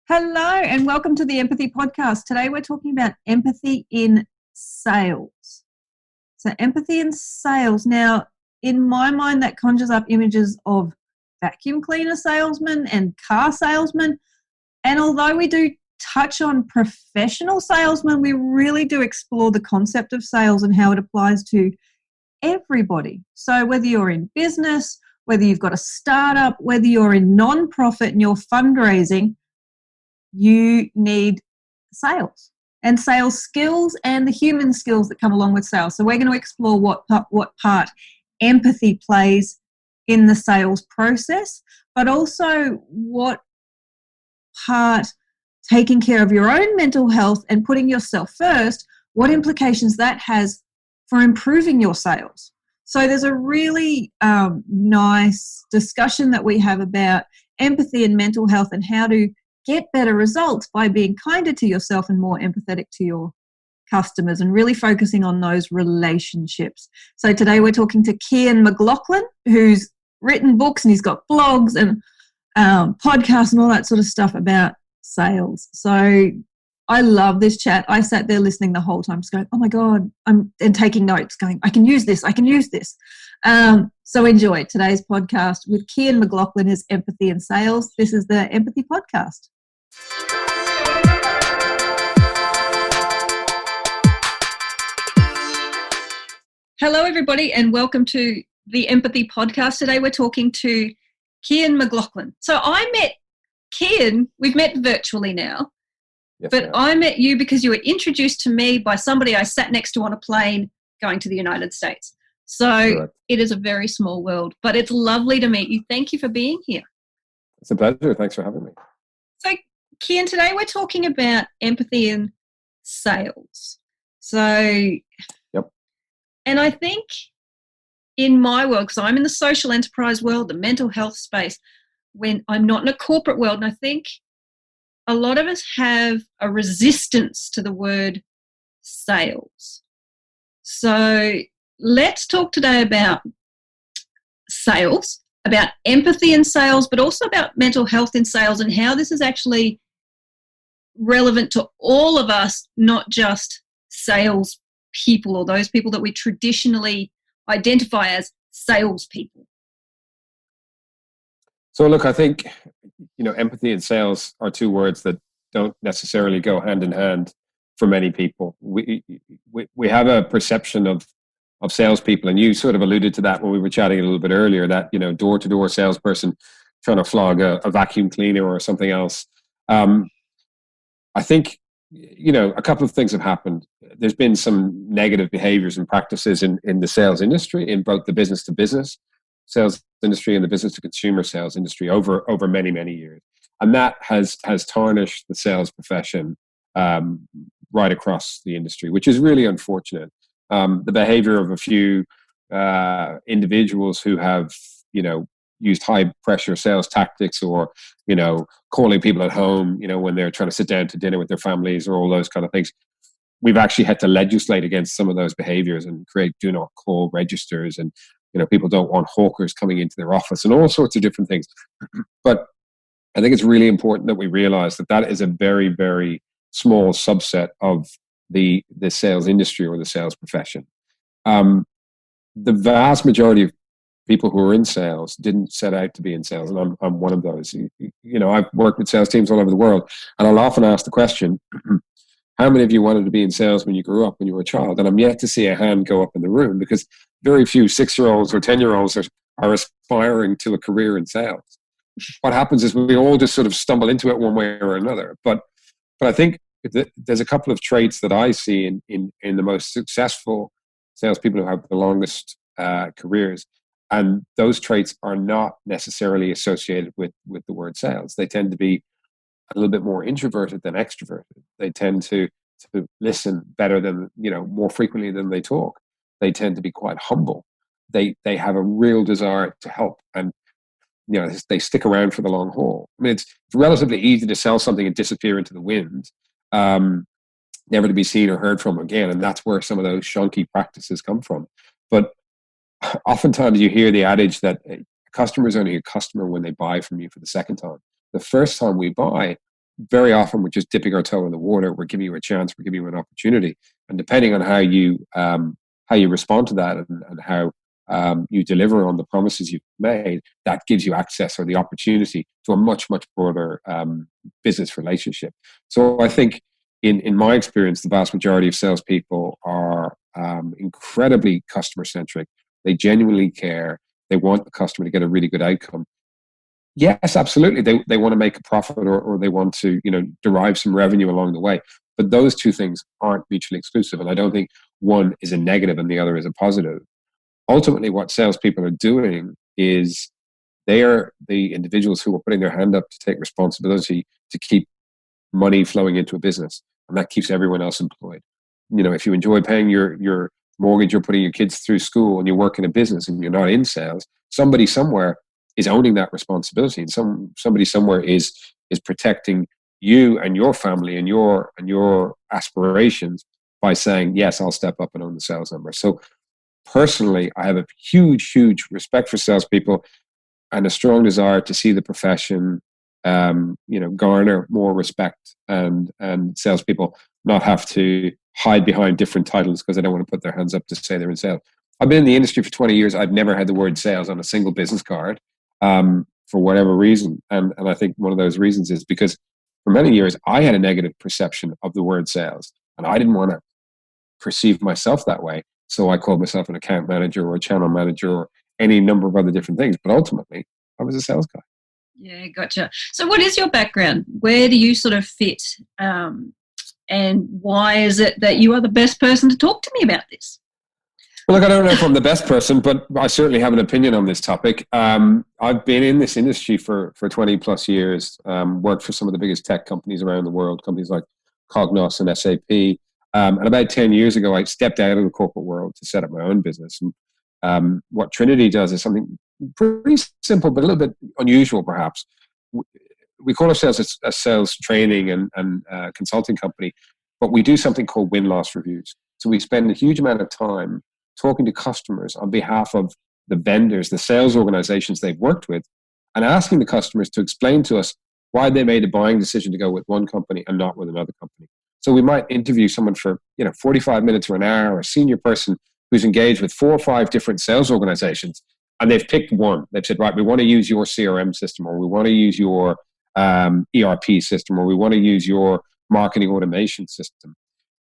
Hello and welcome to the Empathy Podcast. Today we're talking about empathy in sales. So empathy in sales. Now, in my mind, that conjures up images of vacuum cleaner salesmen and car salesmen. And although we do touch on professional salesmen, we really do explore the concept of sales and how it applies to everybody. So whether you're in business, whether you've got a startup, whether you're in non-profit and you're fundraising, you need sales and sales skills and the human skills that come along with sales. So we're going to explore what part empathy plays in the sales process, but also what part taking care of your own mental health and putting yourself first, what implications that has for improving your sales. So there's a really nice discussion that we have about empathy and mental health and how to get better results by being kinder to yourself and more empathetic to your customers and really focusing on those relationships. So today we're talking to Cian Mcloughlin, who's written books and he's got blogs and podcasts and all that sort of stuff about sales. So I love this chat. I sat there listening the whole time just going, oh my God, and taking notes going, I can use this. So enjoy today's podcast with Cian Mcloughlin is Empathy in Sales. This is the Empathy Podcast. Hello, everybody, and welcome to the Empathy Podcast. Today we're talking to Cian Mcloughlin. So I met Cian, we've met virtually now, yes, but I met you because you were introduced to me by somebody I sat next to on a plane going to the United States. So correct. It is a very small world, but it's lovely to meet you. Thank you for being here. It's a pleasure. Thanks for having me. So, Cian, today we're talking about empathy in sales. So, yep. And I think in my world, because I'm in the social enterprise world, the mental health space, when I'm not in a corporate world, and I think a lot of us have a resistance to the word sales. So let's talk today about sales, about empathy in sales, but also about mental health in sales and how this is actually relevant to all of us, not just sales people or those people that we traditionally identify as salespeople. So look, I think, empathy and sales are two words that don't necessarily go hand in hand for many people. We have a perception of salespeople, and you sort of alluded to that when we were chatting a little bit earlier, that, door-to-door salesperson trying to flog a vacuum cleaner or something else. I think, a couple of things have happened. There's been some negative behaviors and practices in the sales industry, in both the business-to-business sales industry and the business-to-consumer sales industry over many, many years. And that has tarnished the sales profession right across the industry, which is really unfortunate. The behavior of a few individuals who have, used high pressure sales tactics or, calling people at home, when they're trying to sit down to dinner with their families or all those kind of things. We've actually had to legislate against some of those behaviors and create do not call registers, and, people don't want hawkers coming into their office and all sorts of different things. But I think it's really important that we realize that is a very, very small subset of the sales industry or the sales profession. The vast majority of people who are in sales didn't set out to be in sales, and I'm one of those. I've worked with sales teams all over the world, and I'll often ask the question, how many of you wanted to be in sales when you grew up, when you were a child? And I'm yet to see a hand go up in the room, because very few 6-year-olds or 10-year-olds are aspiring to a career in sales. What happens is we all just sort of stumble into it one way or another. But I think there's a couple of traits that I see in the most successful salespeople who have the longest careers, and those traits are not necessarily associated with the word sales. They tend to be a little bit more introverted than extroverted. They tend to listen better than, more frequently than they talk. They tend to be quite humble. They have a real desire to help, and they stick around for the long haul. I mean, it's relatively easy to sell something and disappear into the wind, never to be seen or heard from again. And that's where some of those shonky practices come from. But oftentimes you hear the adage that a customer is only a customer when they buy from you for the second time. The first time we buy, very often we're just dipping our toe in the water. We're giving you a chance. We're giving you an opportunity. And depending on how you respond to that, and how you deliver on the promises you've made, that gives you access or the opportunity to a much, much broader business relationship. So I think in my experience, the vast majority of salespeople are incredibly customer centric. They genuinely care. They want the customer to get a really good outcome. Yes, absolutely. They want to make a profit, or they want to, derive some revenue along the way. But those two things aren't mutually exclusive. And I don't think one is a negative and the other is a positive. Ultimately, what salespeople are doing is they are the individuals who are putting their hand up to take responsibility to keep money flowing into a business. And that keeps everyone else employed. If you enjoy paying your mortgage, you're putting your kids through school, and you work in a business and you're not in sales, somebody somewhere is owning that responsibility, and somebody somewhere is protecting you and your family and your aspirations by saying, yes, I'll step up and own the sales number. So personally, I have a huge respect for salespeople, and a strong desire to see the profession garner more respect, and salespeople not have to hide behind different titles because they don't want to put their hands up to say they're in sales. I've been in the industry for 20 years. I've never had the word sales on a single business card, for whatever reason. And I think one of those reasons is because for many years, I had a negative perception of the word sales, and I didn't want to perceive myself that way. So I called myself an account manager or a channel manager or any number of other different things. But ultimately, I was a sales guy. Yeah, gotcha. So what is your background? Where do you sort of fit? And why is it that you are the best person to talk to me about this? Well, look, I don't know if I'm the best person, but I certainly have an opinion on this topic. I've been in this industry for 20 plus years, worked for some of the biggest tech companies around the world, companies like Cognos and SAP. And about 10 years ago, I stepped out of the corporate world to set up my own business. And what Trinity does is something pretty simple, but a little bit unusual, perhaps. We call ourselves a sales training and consulting company, but we do something called win-loss reviews. So we spend a huge amount of time talking to customers on behalf of the vendors, the sales organizations they've worked with, and asking the customers to explain to us why they made a buying decision to go with one company and not with another company. So we might interview someone for 45 minutes or an hour, a senior person who's engaged with 4 or 5 different sales organizations, and they've picked one. They've said, right, we want to use your CRM system, or we want to use your ERP system, or we want to use your marketing automation system.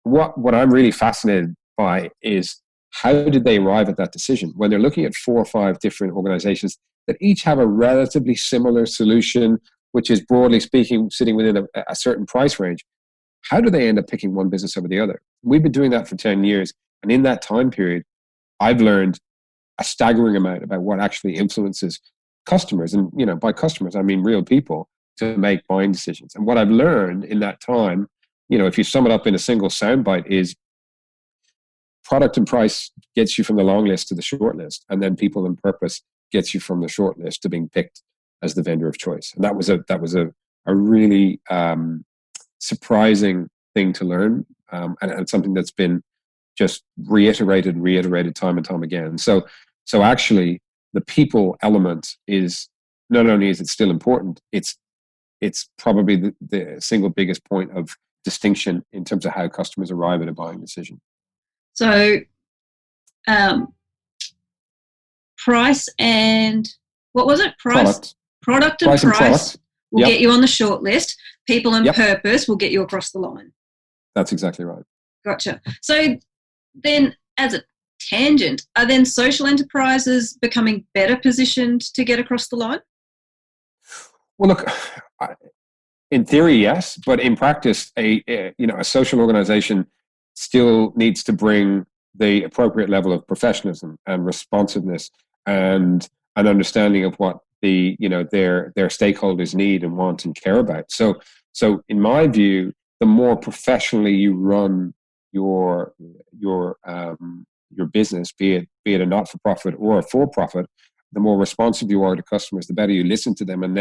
What I'm really fascinated by is how did they arrive at that decision when they're looking at 4 or 5 different organizations that each have a relatively similar solution, which is broadly speaking sitting within a certain price range. How do they end up picking one business over the other? We've been doing that for 10 years. And in that time period, I've learned a staggering amount about what actually influences customers. And, by customers, I mean real people, to make buying decisions. And what I've learned in that time, if you sum it up in a single soundbite, is product and price gets you from the long list to the short list. And then people and purpose gets you from the short list to being picked as the vendor of choice. And that was a really surprising thing to learn, and something that's been just reiterated time and time again. So actually, the people element is not only is it still important, it's probably the single biggest point of distinction in terms of how customers arrive at a buying decision. So, price and what was it? Product and price will get you on the short list. People and purpose will get you across the line. That's exactly right. Gotcha. So then, as a tangent, are then social enterprises becoming better positioned to get across the line? Well, look, in theory, yes, but in practice, a social organization still needs to bring the appropriate level of professionalism and responsiveness and an understanding of what their stakeholders need and want and care about. So in my view, the more professionally you run your business, be it a not-for-profit or a for-profit, the more responsive you are to customers, the better you listen to them, and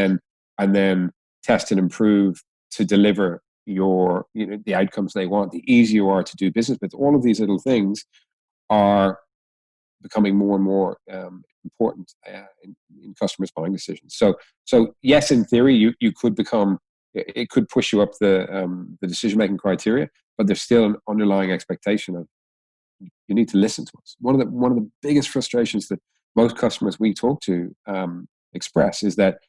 then test and improve to deliver the outcomes they want, the easier you are to do business with. All of these little things are becoming more and more important in customers' buying decisions. So yes, in theory, you could become it could push you up the decision-making criteria, but there's still an underlying expectation of, you need to listen to us. One of the biggest frustrations that most customers we talk to express is that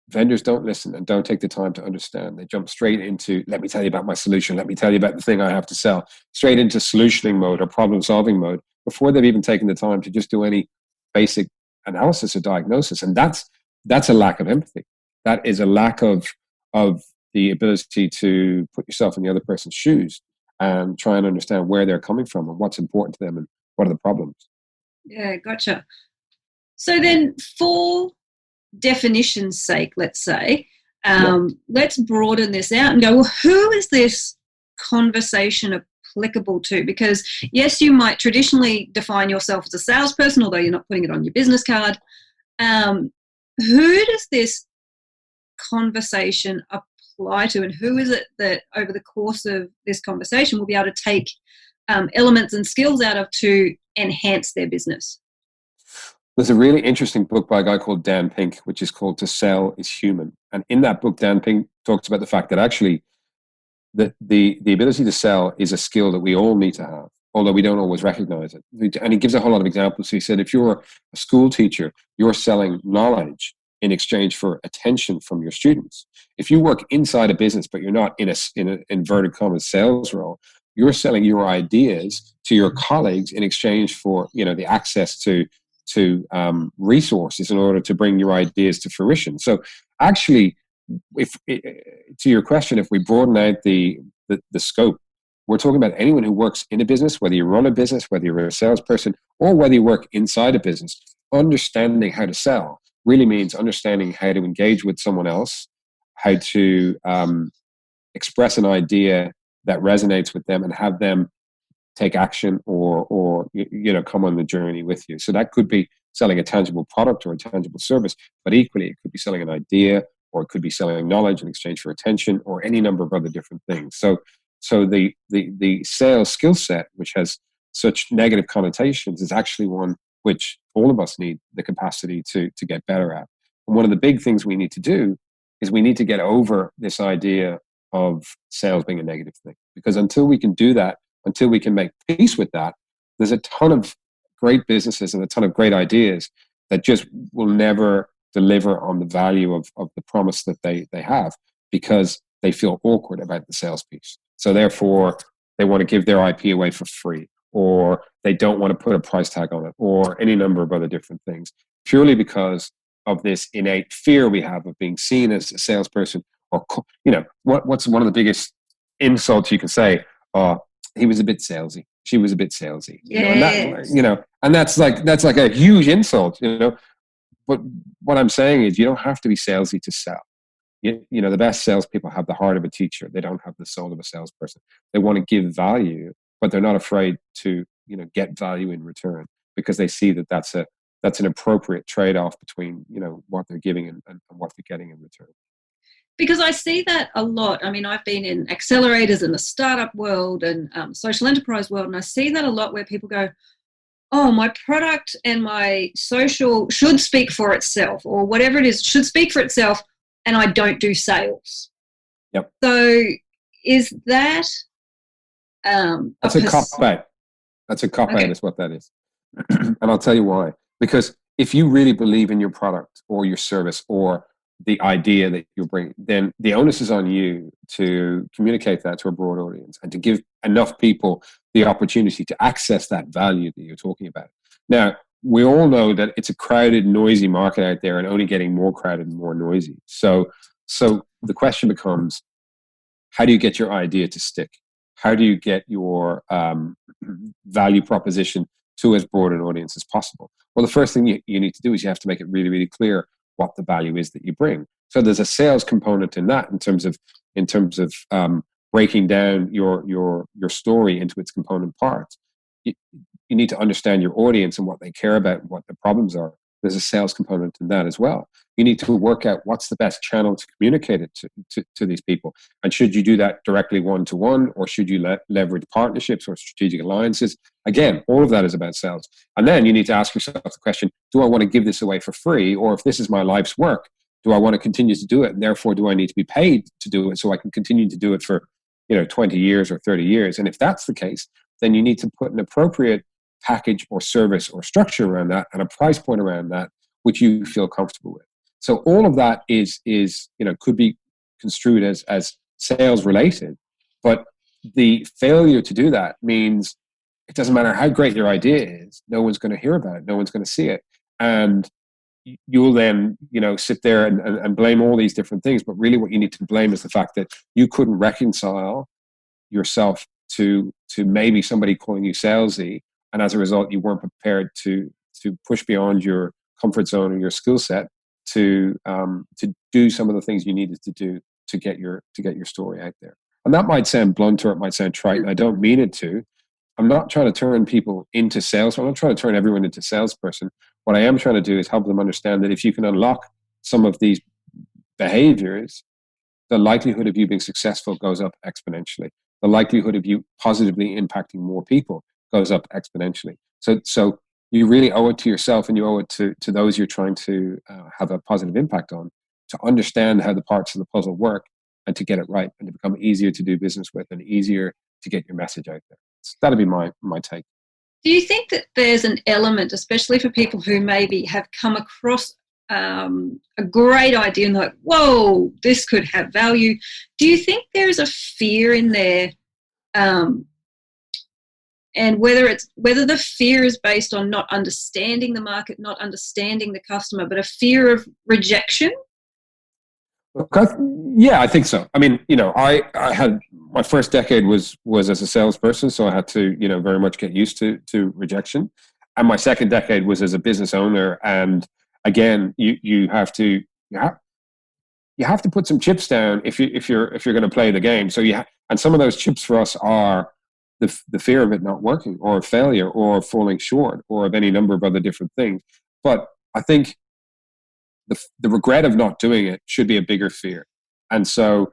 vendors don't listen and don't take the time to understand. They jump straight into, let me tell you about my solution. Let me tell you about the thing I have to sell. Straight into solutioning mode or problem-solving mode before they've even taken the time to just do any basic analysis or diagnosis. And that's a lack of empathy. That is a lack of the ability to put yourself in the other person's shoes and try and understand where they're coming from and what's important to them and what are the problems. Yeah, gotcha. So then, for definition's sake, let's say, let's broaden this out and go, well, who is this conversation applicable to? Because yes, you might traditionally define yourself as a salesperson, although you're not putting it on your business card. Who does this conversation apply to, and who is it that over the course of this conversation will be able to take elements and skills out of to enhance their business? There's a really interesting book by a guy called Dan Pink, which is called To Sell is Human. And in that book, Dan Pink talks about the fact that actually the ability to sell is a skill that we all need to have, although we don't always recognize it. And he gives a whole lot of examples. So he said, if you're a school teacher, you're selling knowledge in exchange for attention from your students. If you work inside a business, but you're not in an inverted commas sales role, you're selling your ideas to your colleagues in exchange for, the access to resources in order to bring your ideas to fruition. So actually, to your question, if we broaden out the scope, we're talking about anyone who works in a business, whether you run a business, whether you're a salesperson, or whether you work inside a business. Understanding how to sell really means understanding how to engage with someone else, how to express an idea that resonates with them and have them take action or come on the journey with you. So that could be selling a tangible product or a tangible service, but equally it could be selling an idea, or it could be selling knowledge in exchange for attention, or any number of other different things. So the sales skill set, which has such negative connotations, is actually one which all of us need the capacity to get better at. And one of the big things we need to do is we need to get over this idea of sales being a negative thing. Because until we can do that, until we can make peace with that, there's a ton of great businesses and a ton of great ideas that just will never deliver on the value of the promise that they have, because they feel awkward about the sales piece. So therefore, they want to give their IP away for free, or they don't want to put a price tag on it, or any number of other different things, purely because of this innate fear we have of being seen as a salesperson. Or, what's one of the biggest insults you can say? He was a bit salesy. She was a bit salesy. Yes. And that's like a huge insult, But what I'm saying is, you don't have to be salesy to sell. The best salespeople have the heart of a teacher. They don't have the soul of a salesperson. They want to give value, but they're not afraid to, get value in return, because they see that that's an appropriate trade-off between, what they're giving and what they're getting in return. Because I see that a lot. I mean, I've been in accelerators in the startup world and social enterprise world, and I see that a lot where people go, oh, my product and my social should speak for itself, or whatever it is, should speak for itself, and I don't do sales. Yep. So is that that's a cop-out. That's a cop-out is what that is. And I'll tell you why. Because if you really believe in your product or your service or the idea that you bring, then the onus is on you to communicate that to a broad audience and to give enough people the opportunity to access that value that you're talking about. Now, we all know that it's a crowded, noisy market out there, and only getting more crowded and more noisy. So the question becomes, how do you get your idea to stick? How do you get your value proposition to as broad an audience as possible? Well, the first thing you need to do is you have to make it really, really clear what the value is that you bring. So there's a sales component in that, in terms of breaking down your story into its component parts. You need to understand your audience and what they care about and what the problems are. There's a sales component in that as well. You need to work out what's the best channel to communicate it to these people. And should you do that directly one-to-one, or should you leverage partnerships or strategic alliances? Again, all of that is about sales. And then you need to ask yourself the question, do I want to give this away for free? Or if this is my life's work, do I want to continue to do it? And therefore, do I need to be paid to do it so I can continue to do it for, 20 years or 30 years? And if that's the case, then you need to put an appropriate package or service or structure around that and a price point around that, which you feel comfortable with. So all of that is could be construed as sales related, but the failure to do that means it doesn't matter how great your idea is, no one's going to hear about it, no one's going to see it. And you'll then, sit there and blame all these different things. But really what you need to blame is the fact that you couldn't reconcile yourself to maybe somebody calling you salesy. And as a result, you weren't prepared to push beyond your comfort zone or your skill set to do some of the things you needed to do to get your story out there. And that might sound blunt or it might sound trite, and I don't mean it to. I'm not trying to turn people into sales. I'm not trying to turn everyone into salesperson. What I am trying to do is help them understand that if you can unlock some of these behaviors, the likelihood of you being successful goes up exponentially. The likelihood of you positively impacting more people goes up exponentially. So you really owe it to yourself, and you owe it to those you're trying to have a positive impact on, to understand how the parts of the puzzle work and to get it right and to become easier to do business with and easier to get your message out there. So that'd be my take. Do you think that there's an element, especially for people who maybe have come across a great idea and like, whoa, this could have value? Do you think there's a fear in there? And whether the fear is based on not understanding the market, not understanding the customer, but a fear of rejection? Yeah, I think so. I mean, I had my first decade was as a salesperson, so I had to, very much get used to rejection. And my second decade was as a business owner. And again, you have to put some chips down if you're going to play the game. So and some of those chips for us are the fear of it not working, or failure, or falling short, or of any number of other different things. But I think the regret of not doing it should be a bigger fear. And so,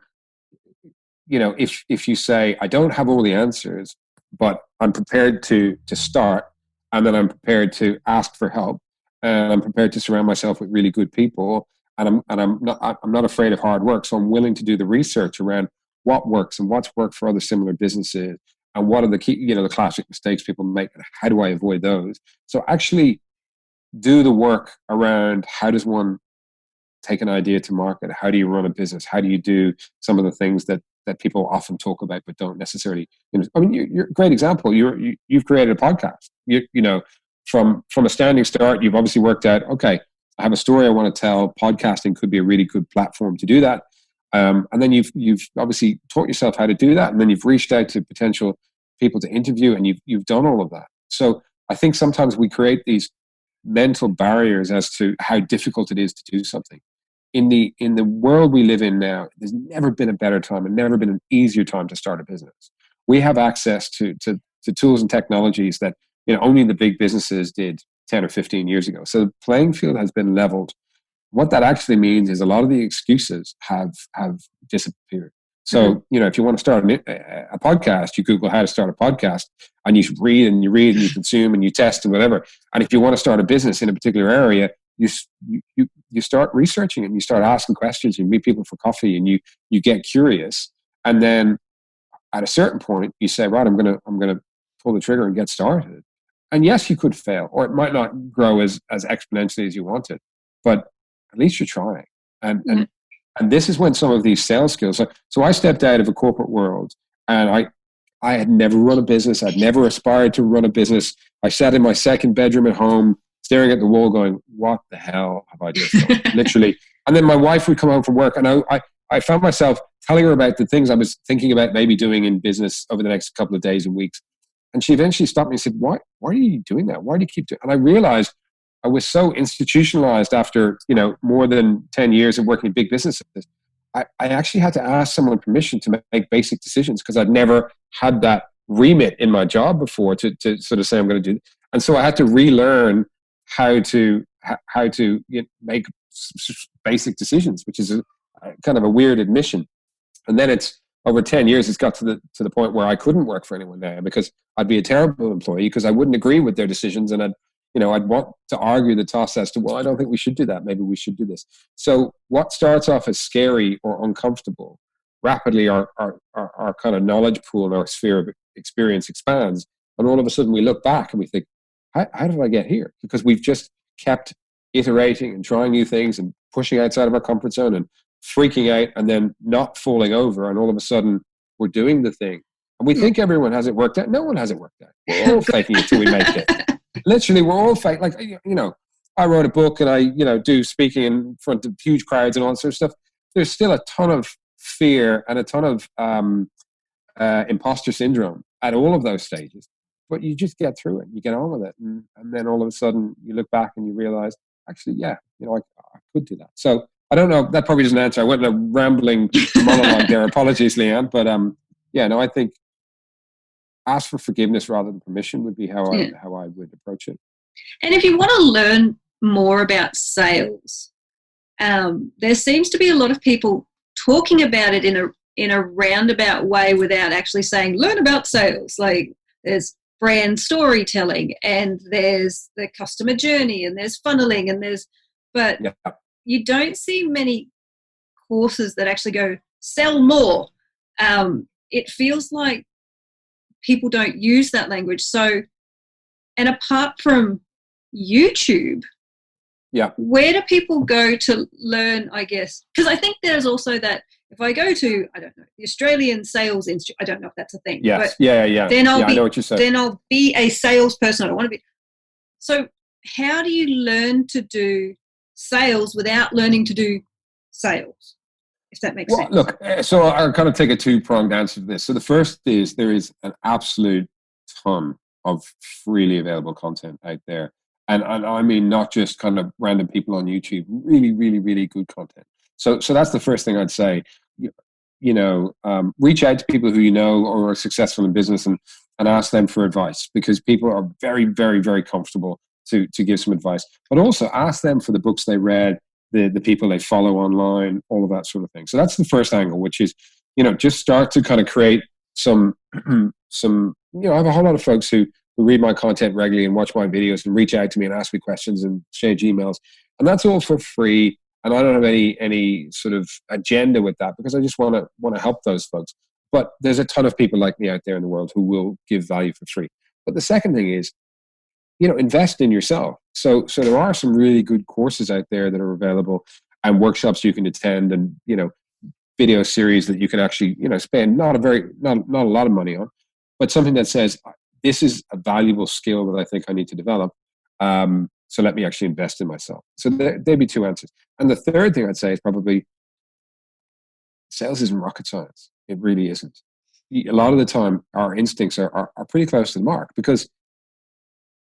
if you say, I don't have all the answers, but I'm prepared to start, and then I'm prepared to ask for help, and I'm prepared to surround myself with really good people, and I'm not afraid of hard work. So I'm willing to do the research around what works and what's worked for other similar businesses, and what are the key, the classic mistakes people make, and how do I avoid those? So actually do the work around how does one take an idea to market? How do you run a business? How do you do some of the things that people often talk about but don't necessarily? I mean, you're a great example. You've created a podcast. From a standing start, you've obviously worked out, okay, I have a story I want to tell. Podcasting could be a really good platform to do that. And then you've obviously taught yourself how to do that, and then you've reached out to potential people to interview, and you've done all of that. So I think sometimes we create these mental barriers as to how difficult it is to do something. In the world we live in now, there's never been a better time and never been an easier time to start a business. We have access to tools and technologies that only the big businesses did 10 or 15 years ago. So the playing field has been leveled. What that actually means is a lot of the excuses have disappeared. So, if you want to start a podcast, you Google how to start a podcast, and you read and you consume and you test and whatever. And if you want to start a business in a particular area, you start researching and you start asking questions. You meet people for coffee and you get curious. And then at a certain point, you say, right, I'm gonna pull the trigger and get started. And yes, you could fail, or it might not grow as exponentially as you wanted, but at least you're trying. And this is when some of these sales skills. So I stepped out of a corporate world, and I had never run a business. I'd never aspired to run a business. I sat in my second bedroom at home, staring at the wall, going, "What the hell have I just done?" Literally. And then my wife would come home from work, and I found myself telling her about the things I was thinking about maybe doing in business over the next couple of days and weeks. And she eventually stopped me and said, "Why are you doing that? Why do you keep doing?" And I realized I was so institutionalized after more than 10 years of working in big businesses. I actually had to ask someone permission to make basic decisions, because I'd never had that remit in my job before to sort of say I'm going to do. And so I had to relearn how to make basic decisions, which is kind of a weird admission. And then it's over 10 years, it's got to the point where I couldn't work for anyone now, because I'd be a terrible employee, because I wouldn't agree with their decisions, and I'd want to argue the toss as to, well, I don't think we should do that. Maybe we should do this. So what starts off as scary or uncomfortable, rapidly our kind of knowledge pool and our sphere of experience expands. And all of a sudden we look back and we think, how did I get here? Because we've just kept iterating and trying new things and pushing outside of our comfort zone and freaking out and then not falling over. And all of a sudden we're doing the thing. And we think everyone has it worked out. No one has it worked out. We're all faking it till we make it. Literally, we're all fake. Like, I wrote a book and I, do speaking in front of huge crowds and all that sort of stuff. There's still a ton of fear and a ton of imposter syndrome at all of those stages. But you just get through it. You get on with it. And then all of a sudden you look back and you realize, actually, I could do that. So I don't know. That probably doesn't answer. I went in a rambling monologue there. Apologies, Leanne. But I think ask for forgiveness rather than permission would be how I would approach it. And if you want to learn more about sales, there seems to be a lot of people talking about it in a roundabout way without actually saying, learn about sales. Like, there's brand storytelling and there's the customer journey and there's funneling but you don't see many courses that actually go sell more. It feels like people don't use that language. So, and apart from YouTube, where do people go to learn, I guess? Because I think there's also that if I go to, I don't know, the Australian Sales Institute, I don't know if that's a thing. Yes. But then I know what you're saying. Then I'll be a salesperson. I don't want to be. So how do you learn to do sales without learning to do sales? If that makes sense. Look, so I'll kind of take a two-pronged answer to this. So the first is there is an absolute ton of freely available content out there. And I mean, not just kind of random people on YouTube, really, really, really good content. So that's the first thing I'd say. Reach out to people who you know or are successful in business and ask them for advice, because people are very, very, very comfortable to give some advice. But also ask them for the books they read, the people they follow online, all of that sort of thing. So that's the first angle, which is, just start to kind of create some, I have a whole lot of folks who read my content regularly and watch my videos and reach out to me and ask me questions and exchange emails. And that's all for free. And I don't have any sort of agenda with that, because I just want to help those folks. But there's a ton of people like me out there in the world who will give value for free. But the second thing is, invest in yourself. So there are some really good courses out there that are available and workshops you can attend and, video series that you can actually, spend not a lot of money on, but something that says, this is a valuable skill that I think I need to develop. So let me actually invest in myself. So there'd be two answers. And the third thing I'd say is probably sales isn't rocket science. It really isn't. A lot of the time, our instincts are pretty close to the mark, because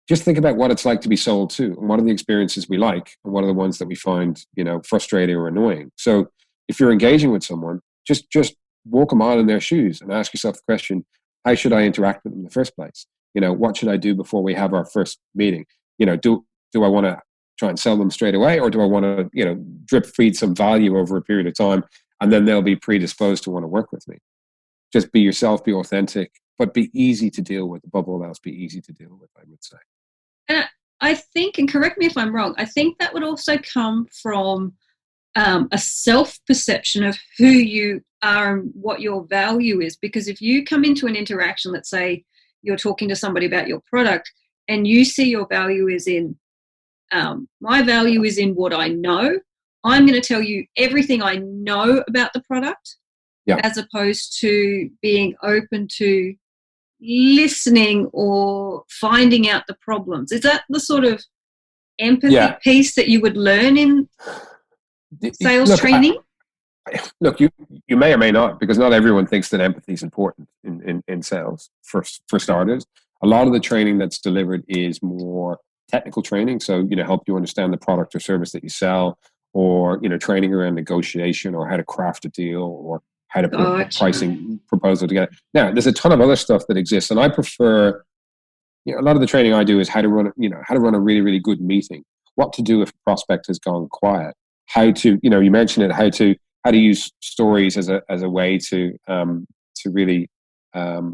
just think about what it's like to be sold to, and what are the experiences we like, and what are the ones that we find, frustrating or annoying. So if you're engaging with someone, just walk a mile in their shoes and ask yourself the question, how should I interact with them in the first place? What should I do before we have our first meeting? Do I want to try and sell them straight away, or do I want to, drip feed some value over a period of time, and then they'll be predisposed to want to work with me? Just be yourself, be authentic, but be easy to deal with. Above all else, be easy to deal with, I would say. And I think, and correct me if I'm wrong, I think that would also come from a self-perception of who you are and what your value is. Because if you come into an interaction, let's say you're talking to somebody about your product, and you see your value is in, my value is in what I know. I'm going to tell you everything I know about the product, as opposed to being open to listening or finding out the problems. Is that the sort of empathy piece that you would learn in sales training? Look, you may or may not, because not everyone thinks that empathy is important in sales. For starters, a lot of the training that's delivered is more technical training. So, help you understand the product or service that you sell, or, training around negotiation, or how to craft a deal, or how to put a pricing proposal together. Now, there's a ton of other stuff that exists, and I prefer, a lot of the training I do is how to run a really, really good meeting, what to do if a prospect has gone quiet, how to, you mentioned it, how to use stories as a way to really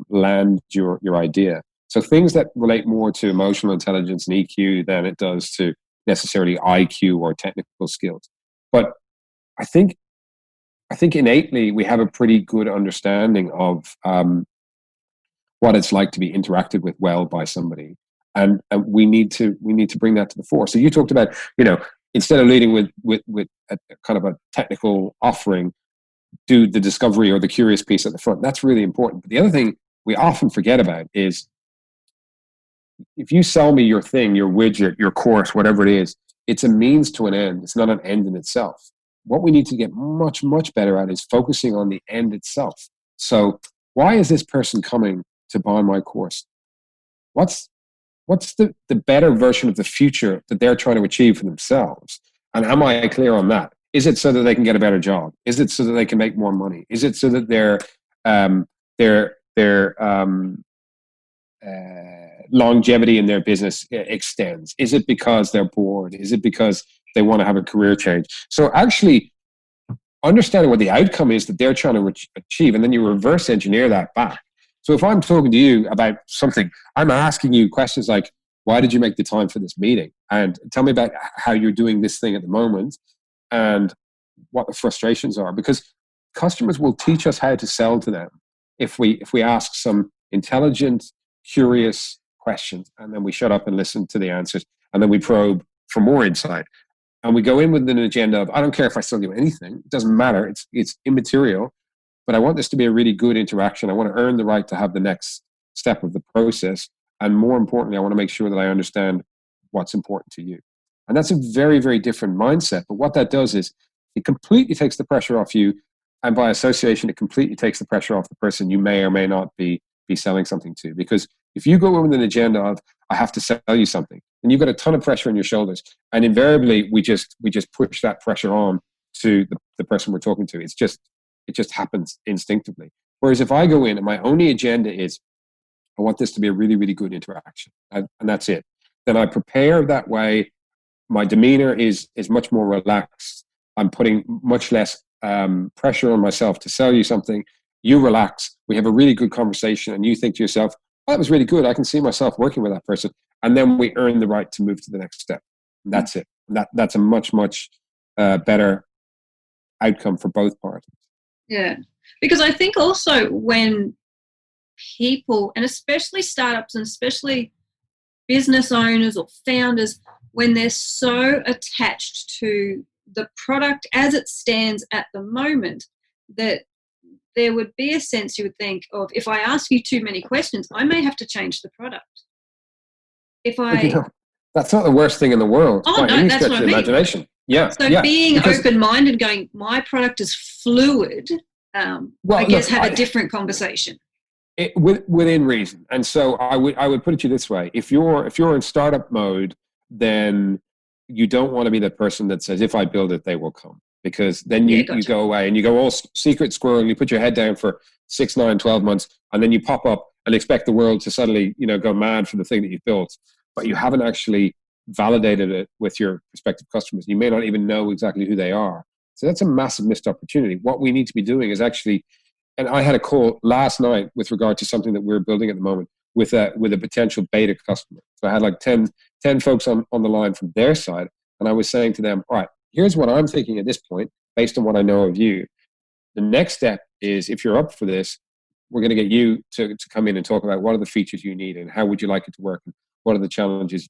land your idea. So things that relate more to emotional intelligence and EQ than it does to necessarily IQ or technical skills. But I think innately we have a pretty good understanding of what it's like to be interacted with well by somebody, and we need to bring that to the fore. So you talked about, instead of leading with a kind of a technical offering, do the discovery or the curious piece at the front. That's really important. But the other thing we often forget about is, if you sell me your thing, your widget, your course, whatever it is, it's a means to an end. It's not an end in itself. What we need to get much, much better at is focusing on the end itself. So why is this person coming to buy my course? What's the better version of the future that they're trying to achieve for themselves? And am I clear on that? Is it so that they can get a better job? Is it so that they can make more money? Is it so that their longevity in their business extends? Is it because they're bored? Is it because they want to have a career change? So actually understanding what the outcome is that they're trying to achieve, and then you reverse engineer that back. So if I'm talking to you about something, I'm asking you questions like, why did you make the time for this meeting? And tell me about how you're doing this thing at the moment and what the frustrations are. Because customers will teach us how to sell to them if we ask some intelligent, curious questions, and then we shut up and listen to the answers, and then we probe for more insight. And we go in with an agenda of, I don't care if I sell you anything, it doesn't matter, it's immaterial, but I want this to be a really good interaction. I want to earn the right to have the next step of the process. And more importantly, I want to make sure that I understand what's important to you. And that's a very, very different mindset. But what that does is it completely takes the pressure off you. And by association, it completely takes the pressure off the person you may or may not be selling something to. Because if you go in with an agenda of, I have to sell you something, and you've got a ton of pressure on your shoulders, and invariably we just push that pressure on to the person we're talking to. It just happens instinctively. Whereas if I go in and my only agenda is, I want this to be a really, really good interaction, and that's it, then I prepare that way. My demeanor is much more relaxed. I'm putting much less pressure on myself to sell you something. You relax. We have a really good conversation, and you think to yourself, oh, that was really good. I can see myself working with that person. And then we earn the right to move to the next step. And that's it. That's a much, much better outcome for both parties. Yeah. Because I think also when people, and especially startups and especially business owners or founders, when they're so attached to the product as it stands at the moment, that there would be a sense, you would think, of, if I ask you too many questions, I may have to change the product. That's not the worst thing in the world. Oh, no, that's what I mean. Imagination. Yeah. So being open-minded, going, my product is fluid, I guess have a different conversation. Within reason. And so I would put it to you this way. If you're in startup mode, then you don't want to be the person that says, if I build it, they will come. Because then you go away and you go all secret squirrel, and you put your head down for 6, 9, 12 months, and then you pop up and expect the world to suddenly, go mad for the thing that you've built. But you haven't actually validated it with your prospective customers. You may not even know exactly who they are. So that's a massive missed opportunity. What we need to be doing is actually, and I had a call last night with regard to something that we're building at the moment with a potential beta customer. So I had like 10 folks on the line from their side. And I was saying to them, all right, here's what I'm thinking at this point, based on what I know of you. The next step is, if you're up for this, we're going to get you to come in and talk about what are the features you need and how would you like it to work and what are the challenges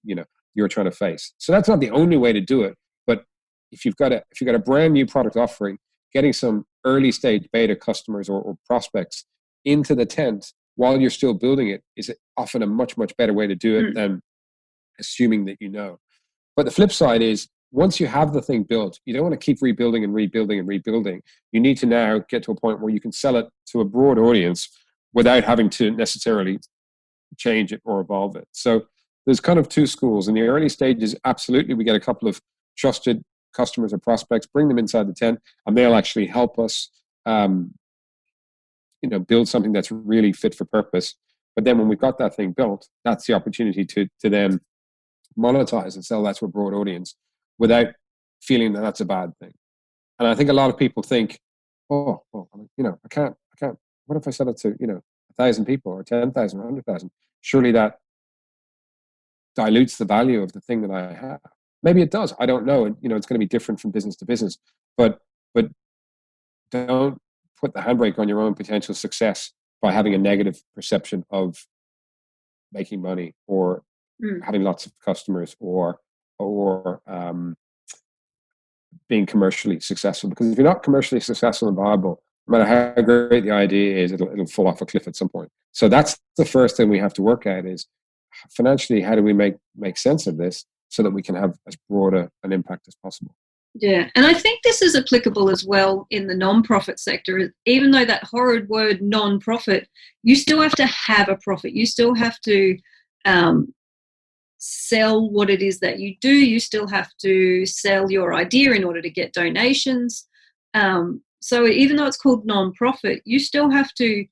you're trying to face. So that's not the only way to do it, but if you've got a brand new product offering, getting some early stage beta customers or prospects into the tent while you're still building it is often a much, much better way to do it than assuming that you know. But the flip side is, once you have the thing built, you don't want to keep rebuilding and rebuilding and rebuilding. You need to now get to a point where you can sell it to a broad audience without having to necessarily change it or evolve it. So there's kind of two schools. In the early stages, absolutely, we get a couple of trusted customers or prospects, bring them inside the tent, and they'll actually help us build something that's really fit for purpose. But then when we've got that thing built, that's the opportunity to then monetize and sell that to a broad audience without feeling that that's a bad thing. And I think a lot of people think, I can't, what if I sell it to, 1,000 people or 10,000 or 100,000, surely that dilutes the value of the thing that I have. Maybe it does. I don't know. It's going to be different from business to business, but don't put the handbrake on your own potential success by having a negative perception of making money or having lots of customers or being commercially successful. Because if you're not commercially successful and viable, no matter how great the idea is, it'll fall off a cliff at some point. So that's the first thing we have to work at is financially, how do we make sense of this so that we can have as broad an impact as possible? Yeah, and I think this is applicable as well in the non-profit sector. Even though that horrid word non-profit, you still have to have a profit. You still have to sell what it is that you do. You still have to sell your idea in order to get donations. So even though it's called non-profit, you still have to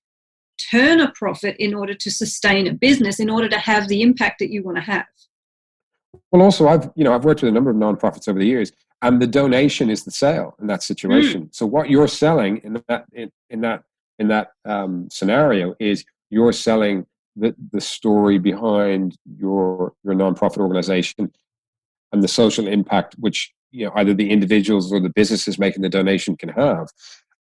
turn a profit in order to sustain a business, in order to have the impact that you want to have. Well, also, I've worked with a number of nonprofits over the years, and the donation is the sale in that situation. So what you're selling in that scenario is you're selling the story behind your nonprofit organization and the social impact which either the individuals or the businesses making the donation can have,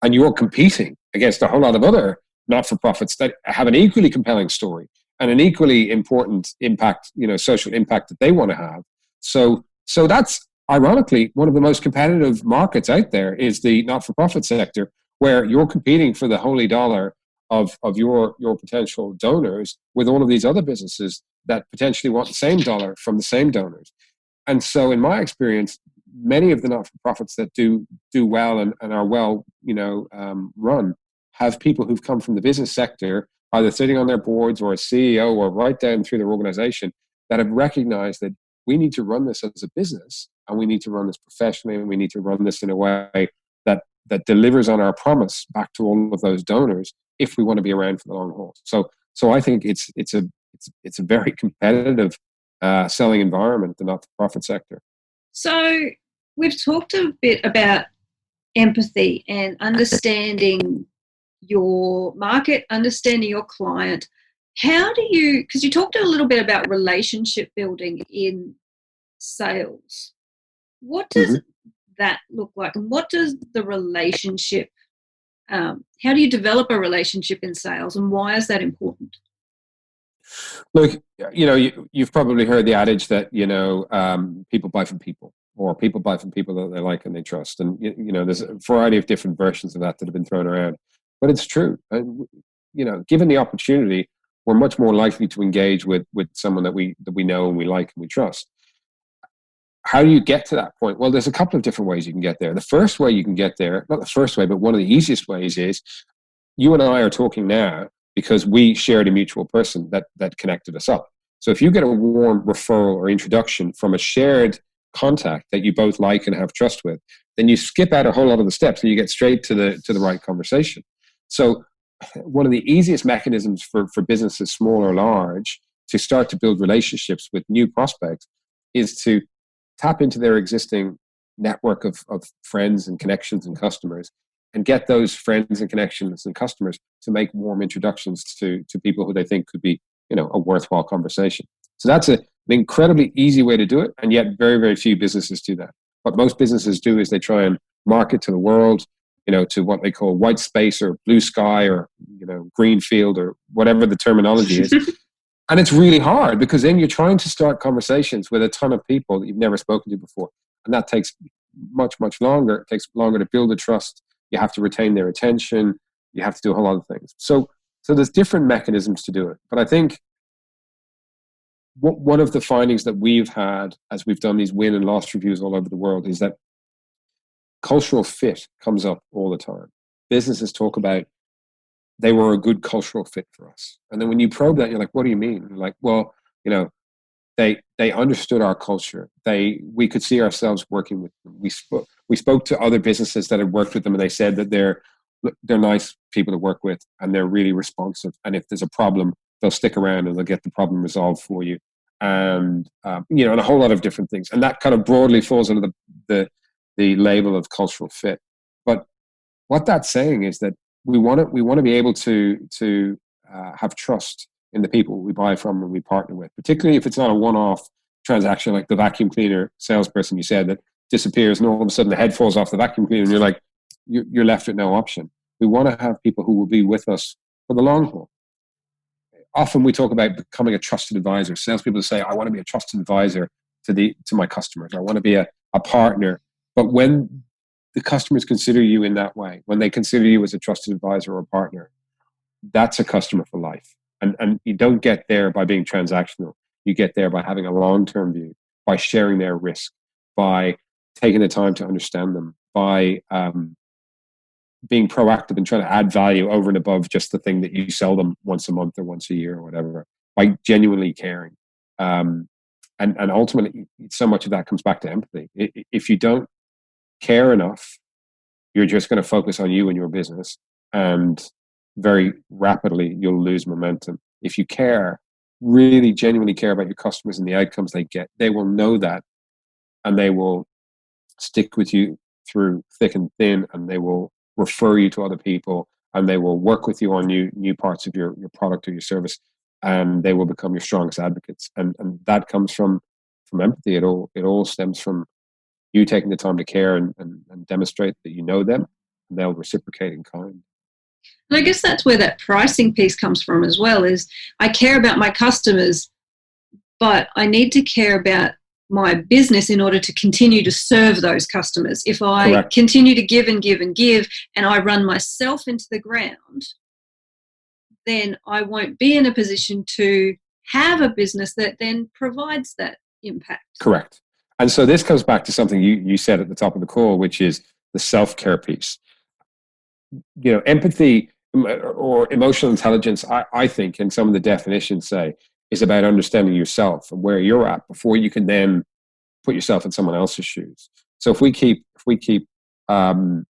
and you're competing against a whole lot of other not-for-profits that have an equally compelling story and an equally important impact, social impact that they want to have. So that's ironically one of the most competitive markets out there is the not-for-profit sector, where you're competing for the holy dollar of your potential donors with all of these other businesses that potentially want the same dollar from the same donors. And so in my experience, many of the not-for-profits that do well and are well, run have people who've come from the business sector, either sitting on their boards or a CEO or right down through their organization, that have recognized that we need to run this as a business and we need to run this professionally and we need to run this in a way that delivers on our promise back to all of those donors if we want to be around for the long haul. So I think it's a very competitive selling environment, the not-for-profit sector. So we've talked a bit about empathy and understanding your market, understanding your client. How do you, because you talked a little bit about relationship building in sales. What does that look like? And what does the relationship, how do you develop a relationship in sales, and why is that important? Look, you've probably heard the adage that, people buy from people, or people buy from people that they like and they trust. And, there's a variety of different versions of that have been thrown around. But it's true. Given the opportunity, we're much more likely to engage with someone that we know and we like and we trust. How do you get to that point? Well, there's a couple of different ways you can get there. The first way you can get there, not the first way, but one of the easiest ways is you and I are talking now because we shared a mutual person that connected us up. So if you get a warm referral or introduction from a shared contact that you both like and have trust with, then you skip out a whole lot of the steps and you get straight to the right conversation. So one of the easiest mechanisms for businesses, small or large, to start to build relationships with new prospects is to tap into their existing network of friends and connections and customers, and get those friends and connections and customers to make warm introductions to people who they think could be, a worthwhile conversation. So that's an incredibly easy way to do it, and yet very, very few businesses do that. What most businesses do is they try and market to the world, to what they call white space or blue sky or, green field or whatever the terminology is. And it's really hard because then you're trying to start conversations with a ton of people that you've never spoken to before. And that takes much, much longer. It takes longer to build the trust. You have to retain their attention. You have to do a whole lot of things. So there's different mechanisms to do it. But I think one of the findings that we've had as we've done these win and loss reviews all over the world is that cultural fit comes up all the time. Businesses talk about they were a good cultural fit for us. And then when you probe that, you're like, what do you mean? You're like, well, they understood our culture. We could see ourselves working with them. We spoke to other businesses that had worked with them, and they said that they're nice people to work with, and they're really responsive. And if there's a problem, they'll stick around and they'll get the problem resolved for you. And and a whole lot of different things. And that kind of broadly falls under the label of cultural fit. But what that's saying is that we want to be able to have trust in the people we buy from and we partner with, particularly if it's not a one-off transaction like the vacuum cleaner salesperson you said that disappears and all of a sudden the head falls off the vacuum cleaner and you're like, you're left with no option. We want to have people who will be with us for the long haul. Often we talk about becoming a trusted advisor. Salespeople say, I want to be a trusted advisor to my customers. I want to be a partner. But when the customers consider you in that way, when they consider you as a trusted advisor or a partner, that's a customer for life. And you don't get there by being transactional. You get there by having a long-term view, by sharing their risk, by taking the time to understand them, by being proactive and trying to add value over and above just the thing that you sell them once a month or once a year or whatever, by genuinely caring. And ultimately, so much of that comes back to empathy. If you don't care enough, you're just going to focus on you and your business, and very rapidly you'll lose momentum. If you care, really genuinely care about your customers and the outcomes they get, they will know that, and they will stick with you through thick and thin, and they will refer you to other people, and they will work with you on new parts of your product or your service, and they will become your strongest advocates. And that comes from empathy. It all stems from you taking the time to care and demonstrate that you know them, and they'll reciprocate in kind. And I guess that's where that pricing piece comes from as well, is I care about my customers, but I need to care about my business in order to continue to serve those customers. If I Correct. continue to give and give and give, and I run myself into the ground, then I won't be in a position to have a business that then provides that impact. Correct. And so this comes back to something you said at the top of the call, which is the self-care piece. Empathy or emotional intelligence, I think, and some of the definitions say, is about understanding yourself and where you're at before you can then put yourself in someone else's shoes. So if we keep putting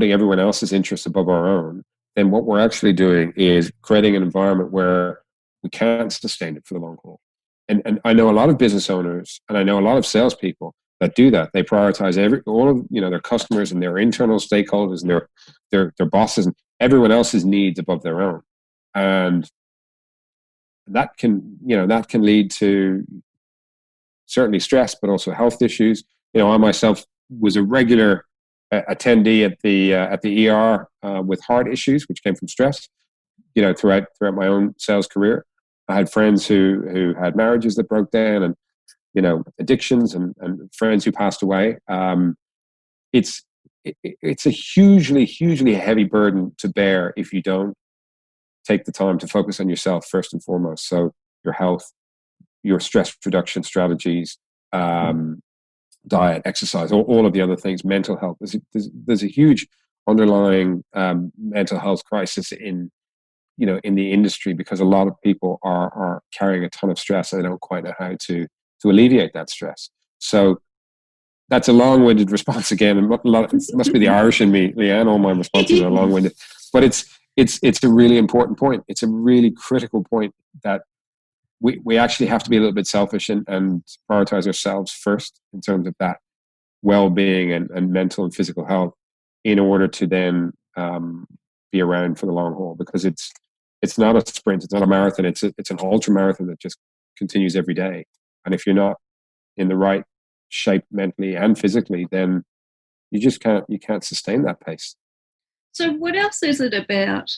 everyone else's interests above our own, then what we're actually doing is creating an environment where we can't sustain it for the long haul. And I know a lot of business owners, and I know a lot of salespeople that do that. They prioritize all of their customers and their internal stakeholders and their bosses and everyone else's needs above their own, and that can lead to certainly stress, but also health issues. I myself was a regular attendee at the ER with heart issues, which came from stress. Throughout my own sales career, I had friends who had marriages that broke down, and addictions, and friends who passed away. It's a hugely heavy burden to bear if you don't take the time to focus on yourself first and foremost. So your health, your stress reduction strategies, diet, exercise, all of the other things, mental health. There's a huge underlying mental health crisis in the industry, because a lot of people are carrying a ton of stress and they don't quite know how to alleviate that stress. So that's a long-winded response again. And it must be the Irish in me, Leanne. All my responses are long-winded, but it's a really important point. It's a really critical point that we actually have to be a little bit selfish and prioritize ourselves first in terms of that well-being and mental and physical health, in order to then be around for the long haul. Because it's not a sprint, it's not a marathon. It's an ultra marathon that just continues every day. And if you're not in the right shape mentally and physically, then you just can't sustain that pace. So what else is it about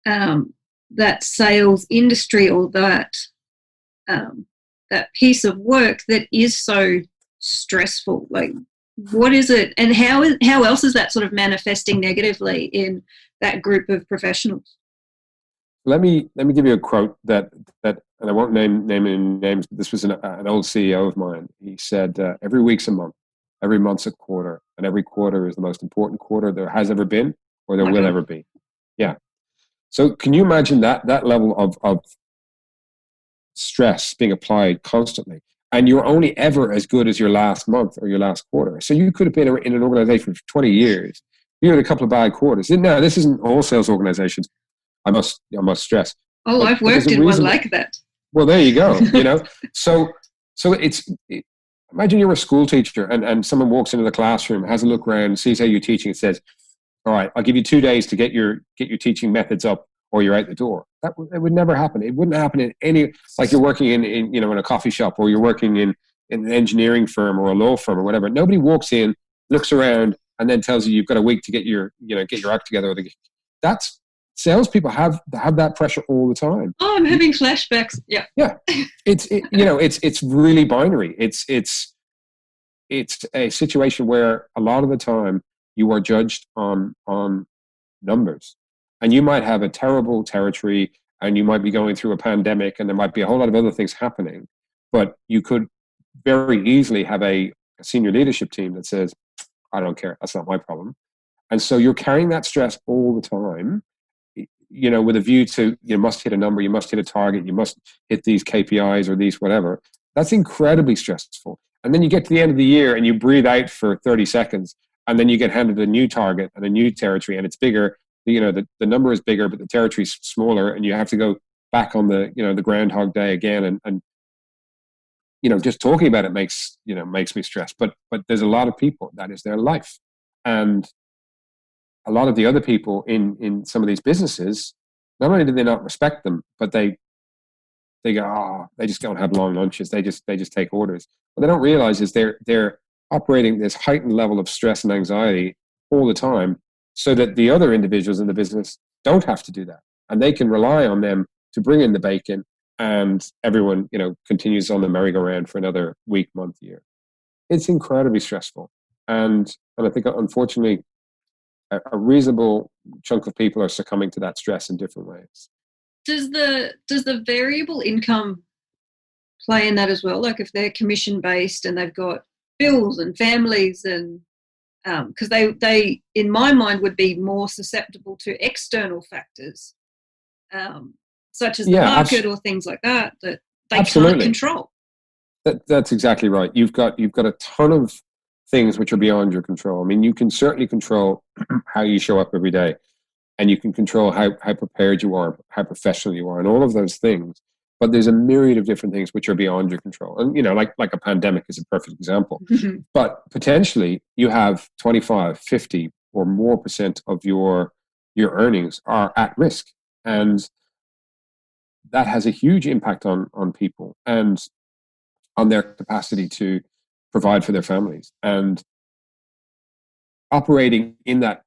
that sales industry, or that piece of work that is so stressful? Like, what is it, and how else is that sort of manifesting negatively in that group of professionals? Let me give you a quote that and I won't name any names, but this was an old CEO of mine. He said, every week's a month, every month's a quarter, and every quarter is the most important quarter there has ever been or there will ever be. Yeah. So can you imagine that level of stress being applied constantly? And you're only ever as good as your last month or your last quarter. So you could have been in an organization for 20 years. You had a couple of bad quarters. Now, this isn't all sales organizations. I must stress. Oh, but I've worked in one like that. Well, there you go. So imagine you're a school teacher and someone walks into the classroom, has a look around, sees how you're teaching, and says, "All right, I'll give you 2 days to get your teaching methods up, or you're out the door. It would never happen. It wouldn't happen in any, like you're working in a coffee shop, or you're working in an engineering firm or a law firm or whatever. Nobody walks in, looks around, and then tells you you've got a week to get your act together. That's salespeople have that pressure all the time. Oh, I'm having flashbacks. Yeah. Yeah. It's really binary. It's a situation where a lot of the time you are judged on numbers, and you might have a terrible territory, and you might be going through a pandemic, and there might be a whole lot of other things happening, but you could very easily have a senior leadership team that says, I don't care, that's not my problem. And so you're carrying that stress all the time, with a view to, you must hit a number, you must hit a target, you must hit these KPIs or these whatever. That's incredibly stressful. And then you get to the end of the year and you breathe out for 30 seconds, and then you get handed a new target and a new territory, and it's bigger. The number is bigger, but the territory is smaller, and you have to go back on the Groundhog Day again. And just talking about it makes me stressed. But there's a lot of people that is their life. And a lot of the other people in some of these businesses, not only do they not respect them, but they go, they just don't have long lunches. They just take orders. What they don't realize is they're operating this heightened level of stress and anxiety all the time, so that the other individuals in the business don't have to do that, and they can rely on them to bring in the bacon, and everyone continues on the merry-go-round for another week, month, year. It's incredibly stressful, and I think unfortunately a reasonable chunk of people are succumbing to that stress in different ways. Does the variable income play in that as well? Like if they're commission based and they've got bills and families, and because they in my mind would be more susceptible to external factors, such as the market or things like that they can't control. That's exactly right. You've got a ton of things which are beyond your control. I mean, you can certainly control how you show up every day, and you can control how prepared you are, how professional you are, and all of those things. But there's a myriad of different things which are beyond your control. And, like a pandemic is a perfect example. Mm-hmm. But potentially you have 25, 50 or more % of your earnings are at risk. And that has a huge impact on people and on their capacity to provide for their families. And operating in that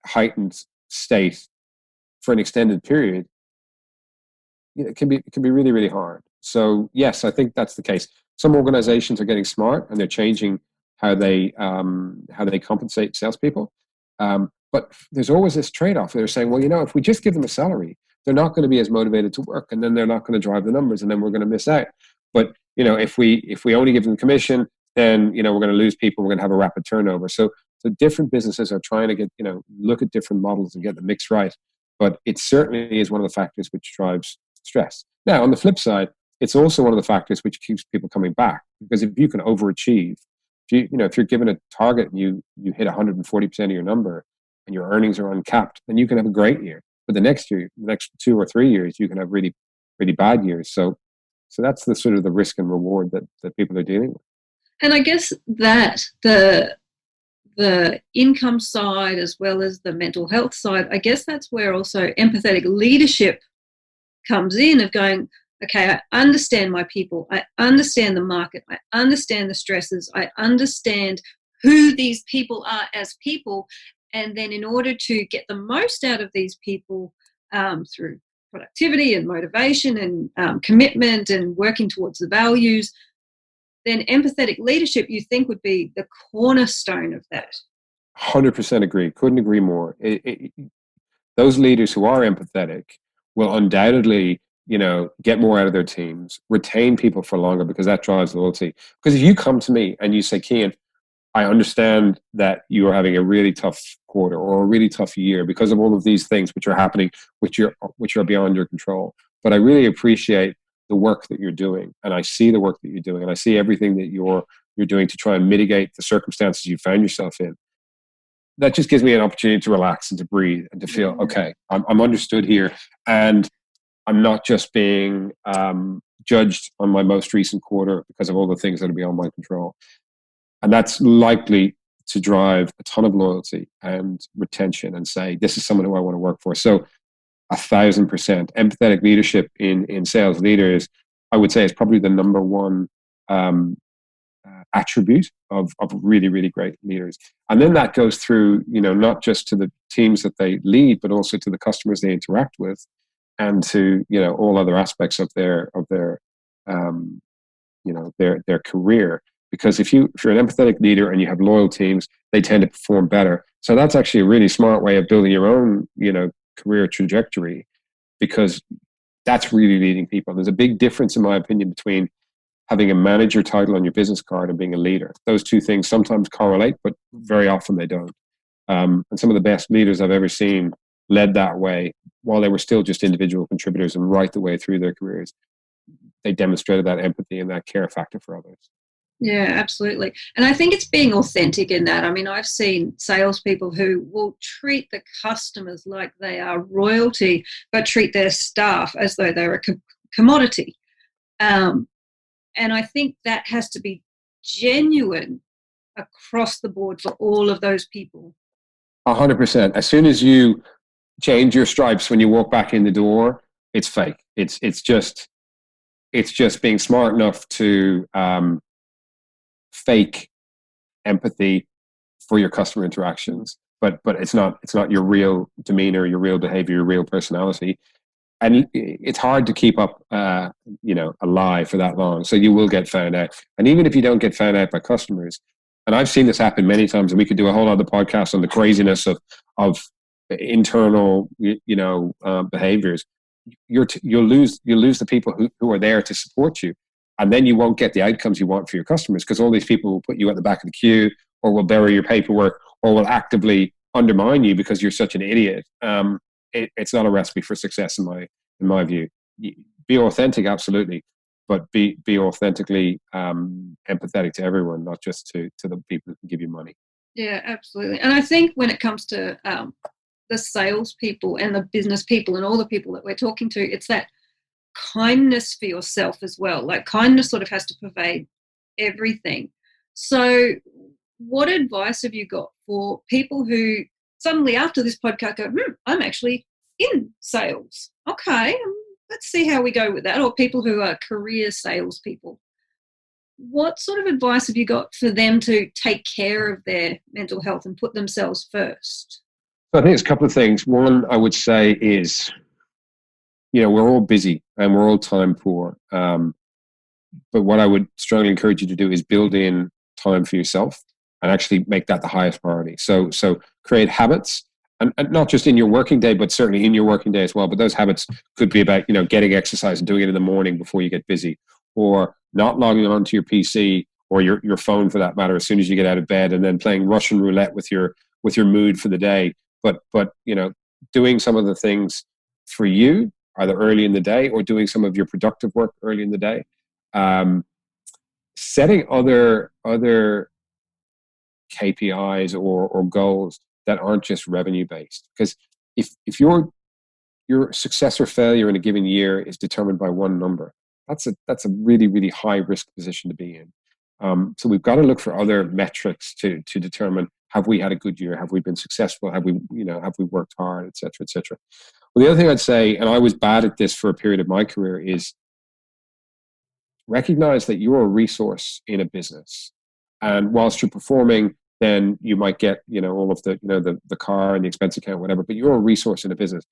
heightened state for an extended period, it can be really, really hard. So yes, I think that's the case. Some organizations are getting smart and they're changing how they compensate salespeople. But there's always this trade-off. They're saying, well, if we just give them a salary, they're not going to be as motivated to work, and then they're not going to drive the numbers, and then we're going to miss out. But if we only give them commission, then we're going to lose people. We're going to have a rapid turnover. So different businesses are trying to get look at different models and get the mix right. But it certainly is one of the factors which drives stress. Now, on the flip side, it's also one of the factors which keeps people coming back, because if you can overachieve, if you're given a target and you hit 140% of your number and your earnings are uncapped, then you can have a great year. But the next 2 or 3 years, you can have really, really bad years. So that's the sort of the risk and reward that people are dealing with. And I guess that the income side as well as the mental health side, I guess that's where also empathetic leadership comes in, of going, okay, I understand my people, I understand the market, I understand the stresses, I understand who these people are as people, and then in order to get the most out of these people through productivity and motivation and commitment and working towards the values, then empathetic leadership, you think, would be the cornerstone of that. 100% agree. Couldn't agree more. Those leaders who are empathetic will undoubtedly, get more out of their teams, retain people for longer, because that drives loyalty. Because if you come to me and you say, Cian, I understand that you are having a really tough quarter or a really tough year because of all of these things which are happening, which are beyond your control, but I really appreciate the work that you're doing, and I see the work that you're doing, and I see everything that you're doing to try and mitigate the circumstances you found yourself in. That just gives me an opportunity to relax and to breathe and to feel, okay, I'm understood here, and I'm not just being judged on my most recent quarter because of all the things that are beyond my control. And that's likely to drive a ton of loyalty and retention, and say, this is someone who I want to work for. So 1,000%. Empathetic leadership in sales leaders, I would say, is probably the number one attribute of really, really great leaders. And then that goes through, not just to the teams that they lead, but also to the customers they interact with, and to, all other aspects of their career. Because if you're an empathetic leader and you have loyal teams, they tend to perform better. So that's actually a really smart way of building your own, career trajectory, because that's really leading people. There's a big difference, in my opinion, between having a manager title on your business card and being a leader. Those two things sometimes correlate, but very often they don't. And some of the best leaders I've ever seen led that way while they were still just individual contributors, and right the way through their careers, they demonstrated that empathy and that care factor for others. Yeah, absolutely. And I think it's being authentic in that. I mean, I've seen salespeople who will treat the customers like they are royalty, but treat their staff as though they're a commodity. And I think that has to be genuine across the board for all of those people. 100%. As soon as you change your stripes when you walk back in the door, it's fake. It's just being smart enough to fake empathy for your customer interactions, but it's not your real demeanor, your real behavior, your real personality. And it's hard to keep up, a lie for that long. So you will get found out. And even if you don't get found out by customers, and I've seen this happen many times, and we could do a whole other podcast on the craziness of internal, behaviors. You'll lose the people who are there to support you. And then you won't get the outcomes you want for your customers, because all these people will put you at the back of the queue, or will bury your paperwork, or will actively undermine you because you're such an idiot. It's not a recipe for success in my view. Be authentic, absolutely, but be authentically empathetic to everyone, not just to the people who can give you money. Yeah, absolutely. And I think when it comes to the sales people and the business people and all the people that we're talking to, it's that kindness for yourself as well. Like, kindness sort of has to pervade everything. So what advice have you got for people who suddenly after this podcast go, I'm actually in sales. Okay, let's see how we go with that. Or people who are career salespeople. What sort of advice have you got for them to take care of their mental health and put themselves first? So I think it's a couple of things. One, I would say, is, we're all busy and we're all time poor. But what I would strongly encourage you to do is build in time for yourself and actually make that the highest priority. So create habits, and not just in your working day, but certainly in your working day as well. But those habits could be about, getting exercise and doing it in the morning before you get busy, or not logging onto your PC or your phone for that matter as soon as you get out of bed, and then playing Russian roulette with your mood for the day. But doing some of the things for you, either early in the day or doing some of your productive work early in the day. Setting other KPIs or goals that aren't just revenue based, because if your success or failure in a given year is determined by one number, that's a really, really high risk position to be in. So we've got to look for other metrics to determine, have we had a good year? Have we been successful? Have we worked hard, et cetera, et cetera. Well, the other thing I'd say, and I was bad at this for a period of my career, is recognize that you're a resource in a business. And whilst you're performing, then you might get, all of the car and the expense account, whatever, but you're a resource in a business.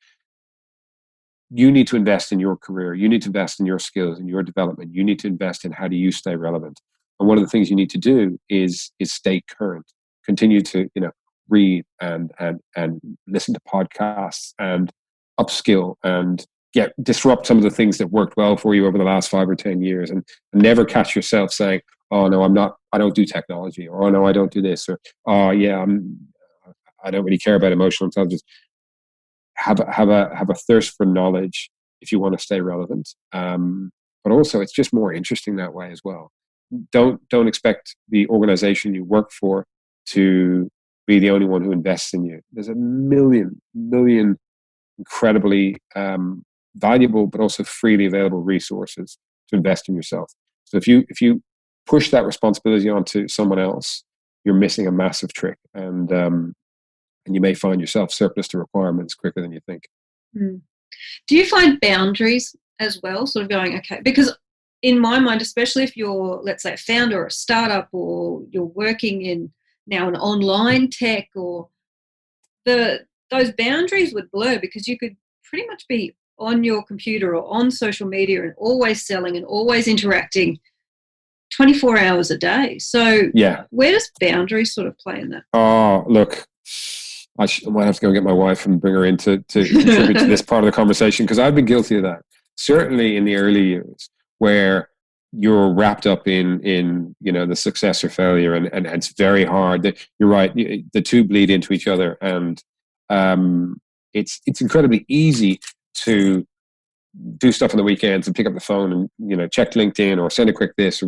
You need to invest in your career. You need to invest in your skills and your development. You need to invest in how do you stay relevant. And one of the things you need to do is stay current. Continue to, read and listen to podcasts and upskill and disrupt some of the things that worked well for you over the last 5 or 10 years, and never catch yourself saying, oh no, I don't do technology, or oh no, I don't do this, or oh yeah, I don't really care about emotional intelligence. Have a thirst for knowledge if you want to stay relevant. But also, it's just more interesting that way as well. Don't expect the organization you work for to be the only one who invests in you. There's a million incredibly valuable but also freely available resources to invest in yourself. So if you push that responsibility onto someone else, you're missing a massive trick, and you may find yourself surplus to requirements quicker than you think. Do you find boundaries as well, sort of going, okay, because in my mind, especially if you're, let's say, a founder or a startup, or you're working in now an online tech, or those boundaries would blur, because you could pretty much be on your computer or on social media and always selling and always interacting 24 hours a day. So Yeah. where does boundaries sort of play in that? Oh, look, I might have to go get my wife and bring her in to contribute to this part of the conversation, because I've been guilty of that. Certainly in the early years, where you're wrapped up in the success or failure, and it's very hard. You're right. The two bleed into each other, and it's incredibly easy to do stuff on the weekends and pick up the phone and check LinkedIn or send a quick this. So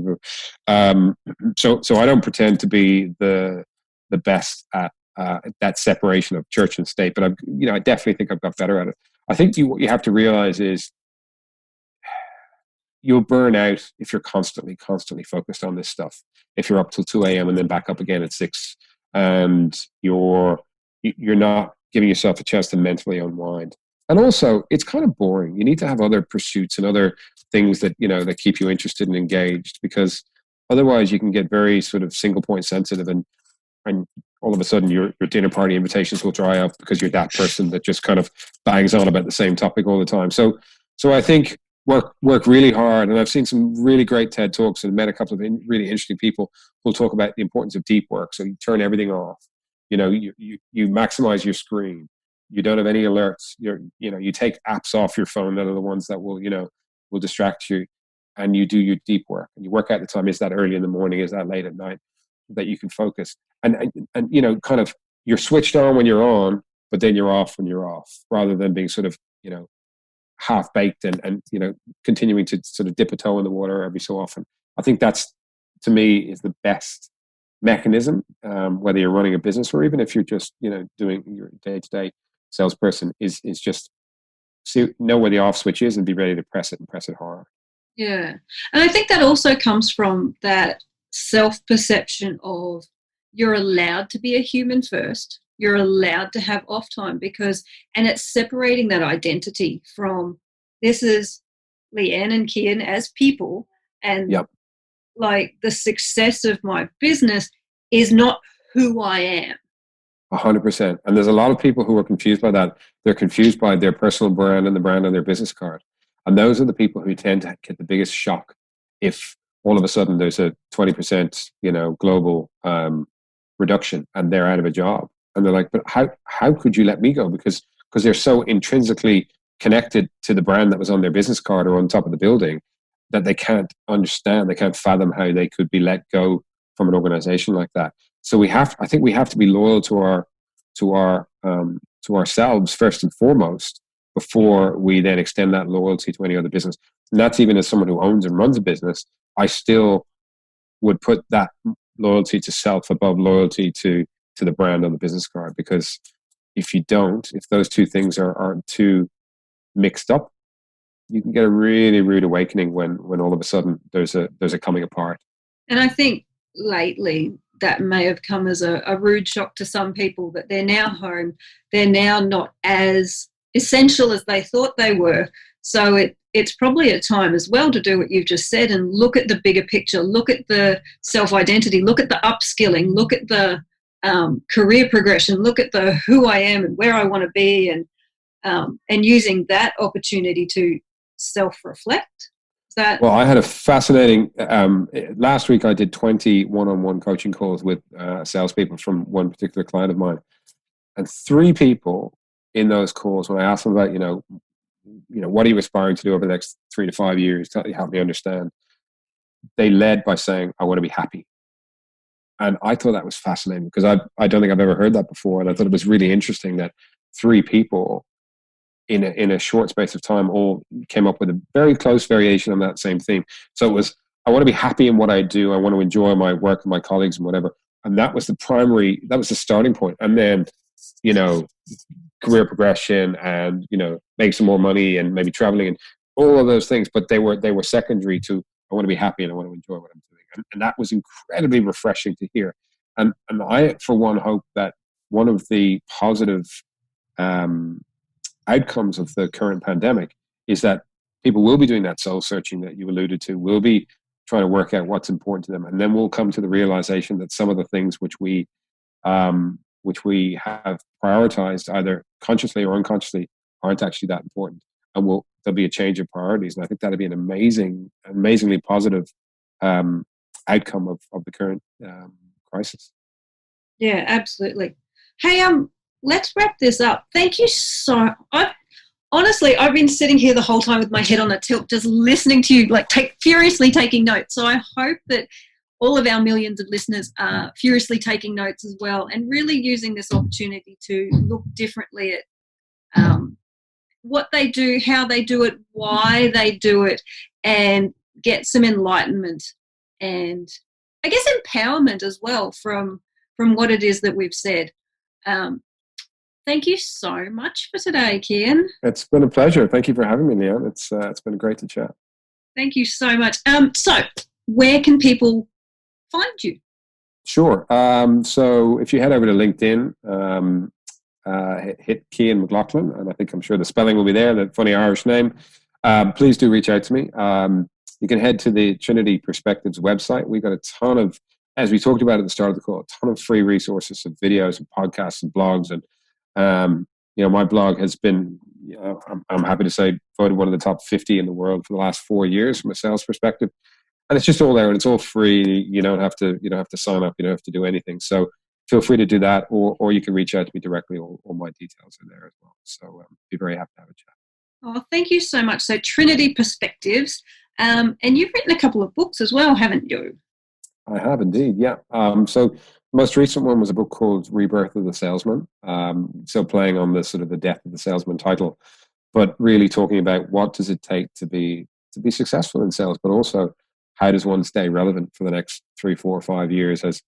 I don't pretend to be the best at that separation of church and state, but I definitely think I've got better at it. I think what you have to realize is you'll burn out if you're constantly focused on this stuff. If you're up till 2 a.m. and then back up again at 6, and you're not giving yourself a chance to mentally unwind. And also, it's kind of boring. You need to have other pursuits and other things that that keep you interested and engaged, because otherwise you can get very sort of single point sensitive, and all of a sudden your dinner party invitations will dry up because you're that person that just kind of bangs on about the same topic all the time. So I think work really hard. And I've seen some really great TED Talks and met a couple of really interesting people who'll talk about the importance of deep work. So you turn everything off. You maximize your screen. You don't have any alerts. You take apps off your phone that are the ones that will distract you, and you do your deep work. And you work out the time. Is that early in the morning? Is that late at night? That you can focus. And kind of you're switched on when you're on, but then you're off when you're off, rather than being sort of half baked and continuing to sort of dip a toe in the water every so often. I think that's, to me, is the best mechanism, whether you're running a business or even if you're just doing your day-to-day salesperson, is just know where the off switch is and be ready to press it hard. Yeah. And I think that also comes from that self-perception of you're allowed to be a human first. You're allowed to have off time, and it's separating that identity from, this is Leanne and Cian as people, and like the success of my business is not who I am. 100%. And there's a lot of people who are confused by that. They're confused by their personal brand and the brand on their business card. And those are the people who tend to get the biggest shock if all of a sudden there's a 20%, global reduction and they're out of a job. And they're like, but how could you let me go? Because they're so intrinsically connected to the brand that was on their business card or on top of the building that they can't understand, they can't fathom how they could be let go from an organization like that. So I think we have to be loyal to ourselves first and foremost, before we then extend that loyalty to any other business. And that's even as someone who owns and runs a business, I still would put that loyalty to self above loyalty to the brand on the business card. Because if those two things aren't too mixed up, you can get a really rude awakening when all of a sudden there's a coming apart. And I think lately that may have come as a rude shock to some people, that they're now home, they're now not as essential as they thought they were. So it's probably a time as well to do what you've just said and look at the bigger picture, look at the self-identity, look at the upskilling, look at the career progression, look at the who I am and where I want to be, and using that opportunity to self-reflect. Well, I had a fascinating, last week I did 20 one-on-one coaching calls with salespeople from one particular client of mine. And 3 people in those calls, when I asked them about, what are you aspiring to do over the next 3 to 5 years? Help me understand. They led by saying, I want to be happy. And I thought that was fascinating, because I don't think I've ever heard that before. And I thought it was really interesting that 3 people in a short space of time all came up with a very close variation on that same theme. So it was, I want to be happy in what I do. I want to enjoy my work and my colleagues and whatever. And that was the starting point. And then, career progression and, make some more money and maybe traveling and all of those things. But they were secondary to, I want to be happy and I want to enjoy what I'm doing. And that was incredibly refreshing to hear. And I, for one, hope that one of the positive outcomes of the current pandemic is that people will be doing that soul searching that you alluded to, will be trying to work out what's important to them. And then we'll come to the realization that some of the things which we have prioritized either consciously or unconsciously aren't actually that important. And there'll be a change of priorities. And I think that'll be an amazingly positive outcome of the current crisis. Yeah, absolutely. Hey, let's wrap this up. Thank you honestly, I've been sitting here the whole time with my head on a tilt, just listening to you, like furiously taking notes. So I hope that all of our millions of listeners are furiously taking notes as well, and really using this opportunity to look differently at what they do, how they do it, why they do it, and get some enlightenment and I guess empowerment as well from what it is that we've said. Thank you so much for today, Cian. It's been a pleasure. Thank you for having me, Leanne. It's been great to chat. Thank you so much. So where can people find you? Sure. So if you head over to LinkedIn, hit Cian Mcloughlin, and I'm sure the spelling will be there, the funny Irish name. Please do reach out to me. You can head to the Trinity Perspectives website. We've got a ton of, as we talked about at the start of the call, a ton of free resources and videos and podcasts and blogs. And, my blog has been, I'm happy to say, voted one of the top 50 in the world for the last 4 years from a sales perspective. And it's just all there, and it's all free. You don't have to sign up. You don't have to do anything. So feel free to do that, or you can reach out to me directly. All my details are there as well. So be very happy to have a chat. Oh, thank you so much. So Trinity Perspectives, and you've written a couple of books as well, haven't you? I have indeed, yeah. So most recent one was a book called Rebirth of the Salesman. Still playing on the sort of the death of the salesman title, but really talking about what does it take to be successful in sales, but also how does one stay relevant for the next 3, 4, 5 years as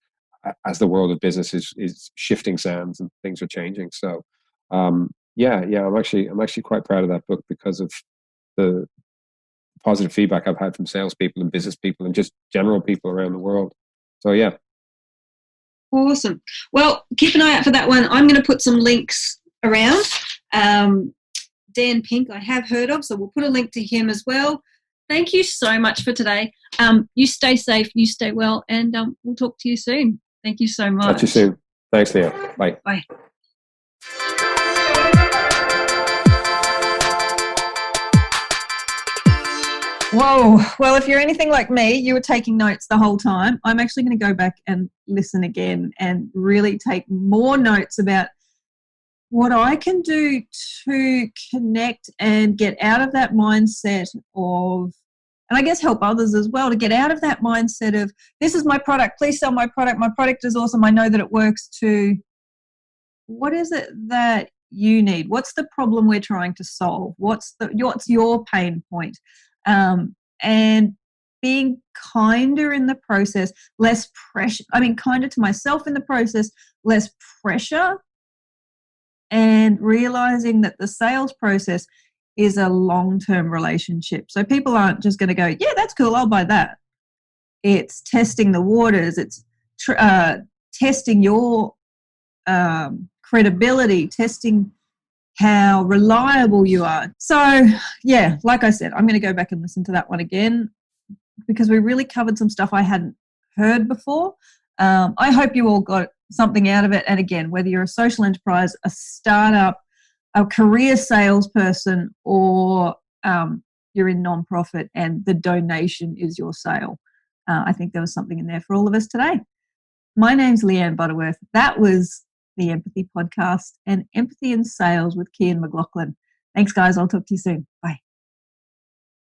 the world of business is shifting sands and things are changing. So I'm actually quite proud of that book because of the positive feedback I've had from salespeople and business people and just general people around the world. So yeah. Awesome. Well, keep an eye out for that one. I'm going to put some links around. Dan Pink I have heard of, so we'll put a link to him as well. Thank you so much for today. You stay safe, you stay well, and we'll talk to you soon. Thank you so much. Talk to you soon. Thanks, Leah. Bye. Bye. Whoa. Well, if you're anything like me, you were taking notes the whole time. I'm actually going to go back and listen again and really take more notes about what I can do to connect and get out of that mindset of, and I guess help others as well, to get out of that mindset of, this is my product, please sell my product is awesome, I know that it works, to what is it that you need? What's the problem we're trying to solve? What's your pain point? And being kinder in the process, less pressure. Kinder to myself in the process, less pressure, and realizing that the sales process is a long-term relationship. So people aren't just going to go, yeah, that's cool, I'll buy that. It's testing the waters. It's testing your credibility, testing how reliable you are. So, yeah, like I said, I'm going to go back and listen to that one again because we really covered some stuff I hadn't heard before. I hope you all got something out of it. And again, whether you're a social enterprise, a startup, a career salesperson, or you're in nonprofit and the donation is your sale, I think there was something in there for all of us today. My name's Leanne Butterworth. That was the Empathy Podcast and Empathy in Sales with Cian Mcloughlin. Thanks, guys. I'll talk to you soon. Bye.